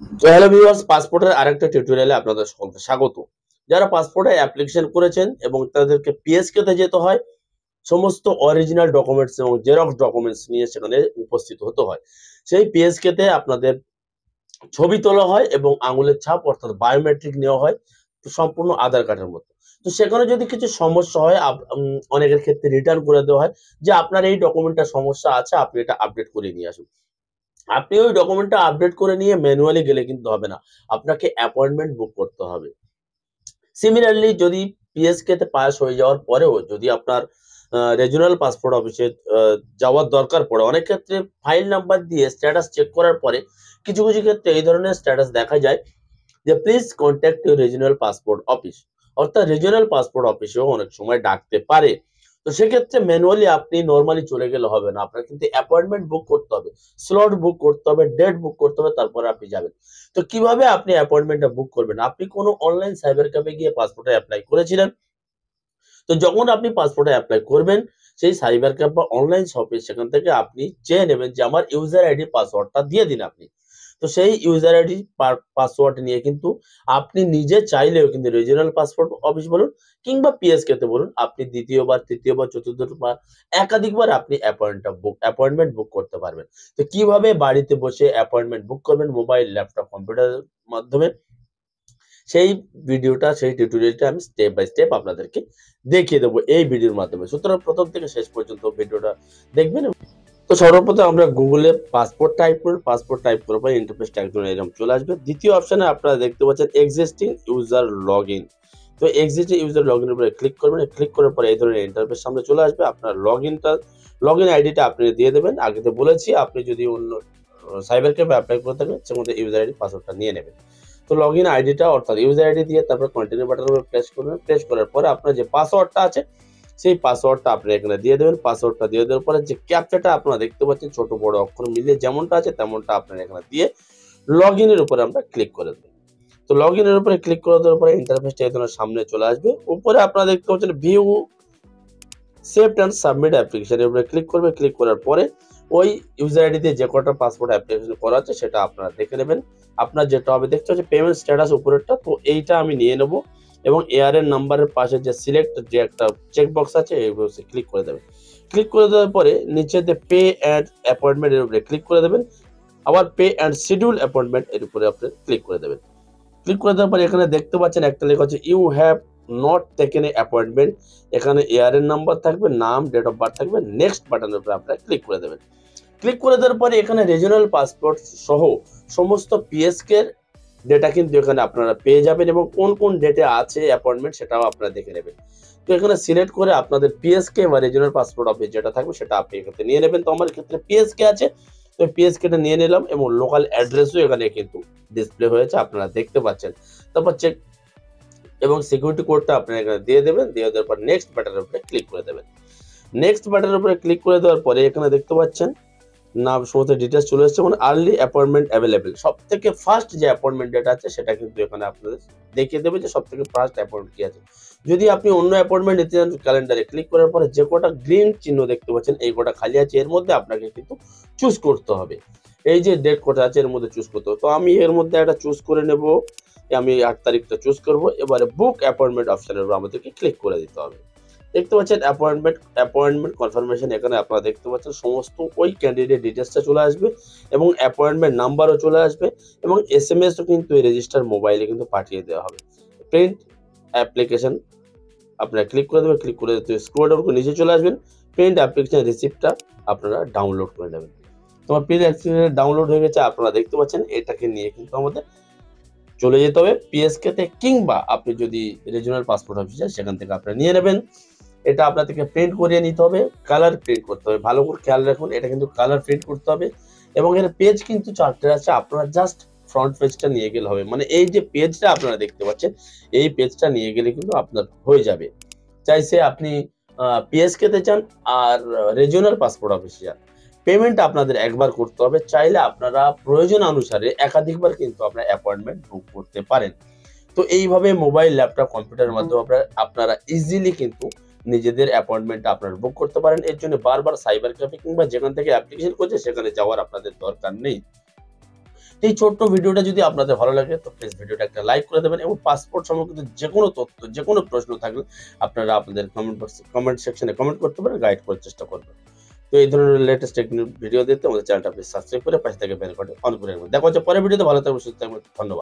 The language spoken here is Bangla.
তো হ্যালো ভিউয়ার্স, পাসপোর্টের আরেকটা টিউটোরিয়ালে আপনাদের সকলকে স্বাগত। যারা পাসপোর্টে অ্যাপ্লিকেশন করেছেন এবং তাদেরকে পিএসকে তে যেতে হয়, সমস্ত অরিজিনাল ডকুমেন্টস এবং জেরক্স ডকুমেন্টস নিয়ে সেখানে উপস্থিত হতে হয়। সেই পিএসকে তে আপনাদের ছবি তোলা হয় এবং আঙুলের ছাপ অর্থাৎ বায়োমেট্রিক নেওয়া হয়, তো সম্পূর্ণ আধার কার্ডের মতো। তো সেখানে যদি কিছু সমস্যা হয় অনেকের ক্ষেত্রে রিটার্ন করে দেওয়া হয় যে আপনার এই ডকুমেন্টটা সমস্যা আছে, আপনি এটা আপডেট করে নিয়ে আসুন। আপনি ওই ডকুমেন্টটা আপডেট করে নিয়ে ম্যানুয়ালি গেলে কিন্তু হবে না। আপনাকে অ্যাপয়েন্টমেন্ট বুক করতে হবে। সিমিলারলি যদি পিএসকে তে পাস হয়ে যাওয়ার পরেও যদি আপনার রিজিওনাল পাসপোর্ট অফিসে যাওয়ার দরকার পড়ে, অনেক ক্ষেত্রে ফাইল নাম্বার দিয়ে স্ট্যাটাস চেক করার পরে কিছু ক্ষেত্রে এই ধরনের স্ট্যাটাস দেখা যায় যে please contact your regional passport office, অর্থাৎ রিজিওনাল পাসপোর্ট অফিসেও অনেক সময় ডাকতে পারে। তো সেক্ষেত্রে ম্যানুয়ালি আপনি নর্মালি চলে গেলে হবে না, আপনার কিন্তু অ্যাপয়েন্টমেন্ট বুক করতে হবে, স্লট বুক করতে হবে, ডেট বুক করতে হবে, তারপরে আপনি যাবেন। তো কিভাবে আপনি অ্যাপয়েন্টমেন্টটা বুক করবেন? আপনি কোনো অনলাইন সাইবার ক্যাফে গিয়ে পাসপোর্টে অ্যাপ্লাই করেছিলেন। তো যখন আপনি পাসপোর্টে অ্যাপ্লাই করবেন, সেই সাইবার ক্যাফ বা অনলাইন শপে সেখান থেকে আপনি চেয়ে নেবেন যে আমার ইউজার আইডি পাসওয়ার্ডটা দিয়ে দিন আপনি। তো সেই ইউজার আইডি পাসওয়ার্ড নিয়ে কিন্তু আপনি নিজে চাইলেও কিন্তু রিজিওনাল পাসপোর্ট অফিস বলুন কিংবা পিএসকে তে বলুন, আপনি দ্বিতীয়বার, তৃতীয়বার, চতুর্থবার একাধিকবার আপনি অ্যাপয়েন্টমেন্ট বুক করতে পারবেন। তো কিভাবে বাড়িতে বসে অ্যাপয়েন্টমেন্ট বুক করবেন মোবাইল, ল্যাপটপ, কম্পিউটারের মাধ্যমে, সেই ভিডিওটা, সেই টিউটোরিয়ালটা আমি স্টেপ বাই স্টেপ আপনাদেরকে দেখিয়ে দেবো এই ভিডিওর মাধ্যমে। সুতরাং প্রথম থেকে শেষ পর্যন্ত ভিডিওটা দেখবেন। তো সর্বপ্রথম আমরা গুগলে পাসপোর্ট টাইপ করুন। পাসপোর্ট টাইপ করার পর ইন্টারফেসটা একদম এরকম চলে আসবে। দ্বিতীয় অপশনে আপনারা দেখতে পাচ্ছেন এক্সিস্টিং ইউজার লগইন। তো এক্সিস্টিং ইউজার লগইনের উপরে ক্লিক করবেন। ক্লিক করার পরে এই ধরনের ইন্টারফেস সামনে চলে আসবে। আপনার লগইন আইডিটা আপনি দিয়ে দেবেন। আগে তো বলেছি, আপনি যদি অন্য সাইবার ক্যাফে অ্যাপ্লাই করে থাকেন সেখান মধ্যে ইউজার আইডি পাসওয়ার্ডটা নিয়ে নেবেন। তো লগইন আইডিটা অর্থাৎ ইউজার আইডি দিয়ে তারপর কন্টিনিউ বাটনের উপর প্রেস করবেন। প্রেস করার পরে আপনার যে পাসওয়ার্ডটা আছে সেই পাসওয়ার্ডটা আপনি এখানে দিয়ে দেবেন। পাসওয়ার্ডটা দিয়ে দেওয়ার পরে যে ক্যাপচাটা আপনারা দেখতে পাচ্ছেন ছোট বড় অক্ষর মিলিয়ে যেমনটা আছে তেমনটা আপনারা এখানে দিয়ে লগইনের উপরে আমরা ক্লিক করে দেব। তো লগইনের উপরে ক্লিক করে দেওয়ার পরে ইন্টারফেসটা এই ধরনের সামনে চলে আসবে। উপরে আপনারা দেখতে পাচ্ছেন view saved and submit application, এর উপরে ক্লিক করবে। ক্লিক করার পরে ওই ইউজার আইডি দিয়ে যে কটা পাসপোর্ট অ্যাপ্লিকেশন করা আছে সেটা আপনারা দেখে নেবেন। আপনার যেটা হবে দেখতে হচ্ছে পেমেন্ট স্ট্যাটাস উপরেরটা, তো এইটা আমি নিয়ে নেব এবং এআরএন নাম্বারের পাশে যে সিলেক্ট যে একটা চেক বক্স আছে এই বক্সে ক্লিক করে দেবেন। ক্লিক করে দেওয়ার পরে নিচে যে পে অ্যান্ড অ্যাপয়েন্টমেন্ট এর উপরে ক্লিক করে দেবেন। আবার পে অ্যান্ড শিডিউল অ্যাপয়েন্টমেন্ট এর উপরে আপনি ক্লিক করে দেবেন। ক্লিক করে দেওয়ার পরে এখানে দেখতে পাচ্ছেন একটা লেখা আছে you have not taken a appointment. এখানে এআরএন নাম্বার থাকবে, নাম, ডেট অফ বার্থ থাকবে। নেক্সট বাটনের উপরে আপনারা ক্লিক করে দেবেন। ক্লিক করে দেওয়ার পরে এখানে রিজিওনাল পাসপোর্ট সহ সমস্ত পিএসকে এর ডেটা কিন্তু এখানে আপনারা পেয়ে যাবেন এবং কোন কোন ডেটে আছে অ্যাপয়েন্টমেন্ট সেটাও আপনারা দেখে নেবেন। তো এখানে সিলেক্ট করে আপনাদের পিএসকে বা রিজিওনাল পাসপোর্ট অফিস যেটা থাকবে সেটা আপনি এখানে নিয়ে নেবেন। তো আমার ক্ষেত্রে পিএসকে আছে, তো পিএসকে টা নিয়ে নিলাম এবং লোকাল অ্যাড্রেসও এখানে কিন্তু ডিসপ্লে হয়েছে, আপনারা দেখতে পাচ্ছেন। তারপর চেক এবং সিকিউরিটি কোডটা আপনারা এখানে দিয়ে দেবেন। দিয়ে দেওয়ার পর নেক্সট বাটনের উপরে ক্লিক করে দেবেন। নেক্সট বাটনের উপরে ক্লিক করে দেওয়ার পরে এখানে দেখতে পাচ্ছেন নাম সমস্ত ডিটেলস চলে এসেছে এবং আর্লি অ্যাপয়েন্টমেন্ট অ্যাভেলেবেল। সব থেকে ফার্স্ট যে অ্যাপয়েন্টমেন্ট ডেট আছে সেটা কিন্তু এখানে আপনাদের দেখিয়ে দেবে যে সব থেকে ফার্স্ট অ্যাপয়েন্টমেন্ট কি আছে। যদি আপনি অন্য অ্যাপয়েন্টমেন্ট নিতে চান, ক্যালেন্ডারে ক্লিক করার পরে যে কটা গ্রিন চিহ্ন দেখতে পাচ্ছেন এই কটা খালি আছে, এর মধ্যে আপনাকে কিন্তু চুজ করতে হবে। এই যে ডেট কটা আছে এর মধ্যে চুজ করতে হবে। তো আমি এর মধ্যে একটা চুজ করে নেব, আমি 8 তারিখটা চুজ করব। এবারে বুক অ্যাপয়েন্টমেন্ট অপশনের উপর আমাদেরকে ক্লিক করে দিতে হবে। দেখতে পাচ্ছেন অ্যাপয়েন্টমেন্ট কনফার্মেশন, এখানে আপনারা দেখতে পাচ্ছেন সমস্ত ওই ক্যান্ডিডেট ডিটেলসটা চলে আসবে এবং অ্যাপয়েন্টমেন্ট নাম্বারও চলে আসবে এবং এসএমএসও কিন্তু এই রেজিস্টার মোবাইলে কিন্তু পাঠিয়ে দেওয়া হবে। প্রিন্ট অ্যাপ্লিকেশন আপনারা ক্লিক করে দেবেন। ক্লিক করে স্ক্রল ডাউন করে নিচে চলে আসবেন। প্রিন্ট অ্যাপ্লিকেশন রিসিপ্টটা আপনারা ডাউনলোড করে নেবেন। তোমার প্রিন্ট অ্যাপ্লিকেশন ডাউনলোড হয়ে গেছে, আপনারা দেখতে পাচ্ছেন। এটাকে নিয়ে কিন্তু আমাদের চলে যেতে হবে পিএসকে তে, কিংবা আপনি যদি রিজিওনাল পাসপোর্ট অফিস যায় সেখান থেকে আপনারা নিয়ে নেবেন। এটা আপনাদেরকে প্রিন্ট করিয়ে নিতে হবে, কালার প্রিন্ট করতে হবে। ভালো করে খেয়াল রাখুন, এটা কিন্তু কালার প্রিন্ট করতে হবে এবং এর পেজ কিন্তু 4টে আছে, আপনারা জাস্ট ফ্রন্ট পেজটা নিয়ে গেলে হবে। মানে এই যে পেজটা আপনারা দেখতে পাচ্ছেন এই পেজটা নিয়ে গেলে কিন্তু আপনার হয়ে যাবে। চাইছে আপনি পিএসকে তে চান আর রিজিওনাল পাসপোর্ট অফিসে যান, পেমেন্ট আপনাদের একবার করতে হবে। চাইলে আপনারা প্রয়োজন অনুসারে একাধিকবার কিন্তু আপনারা অ্যাপয়েন্টমেন্ট বুক করতে পারেন। তো এইভাবে মোবাইল, ল্যাপটপ, কম্পিউটারের মাধ্যমে আপনারা ইজিলি কিন্তু নিজেদের অ্যাপয়েন্টমেন্টটা আপনারা বুক করতে পারেন। এর জন্য বারবার সাইবার ক্যাফে কিংবা যেখান থেকে অ্যাপ্লিকেশন করছে সেখানে যাওয়ার আপনাদের দরকার নেই। এই ছোট্ট ভিডিওটা যদি আপনাদের ভালো লাগে তো প্লিজ ভিডিওটা একটা লাইক করে দেবেন এবং পাসপোর্ট সম্পর্কিত যে কোনো তথ্য, যে কোনো প্রশ্ন থাকলে আপনারা আপনাদের কমেন্ট সেকশনে কমেন্ট করতে পারেন, গাইড করার চেষ্টা করবেন। তো এই ধরনের লেটেস্ট টেকনিক ভিডিও দিতে আমাদের চ্যানেলটা প্লিজ সাবস্ক্রাইব করে পাশে থেকে বেল বাটন অন করে রাখবেন। দেখা হচ্ছে পরের ভিডিওতে। ভালো থাকবেন, সুস্থ থাকবেন। ধন্যবাদ।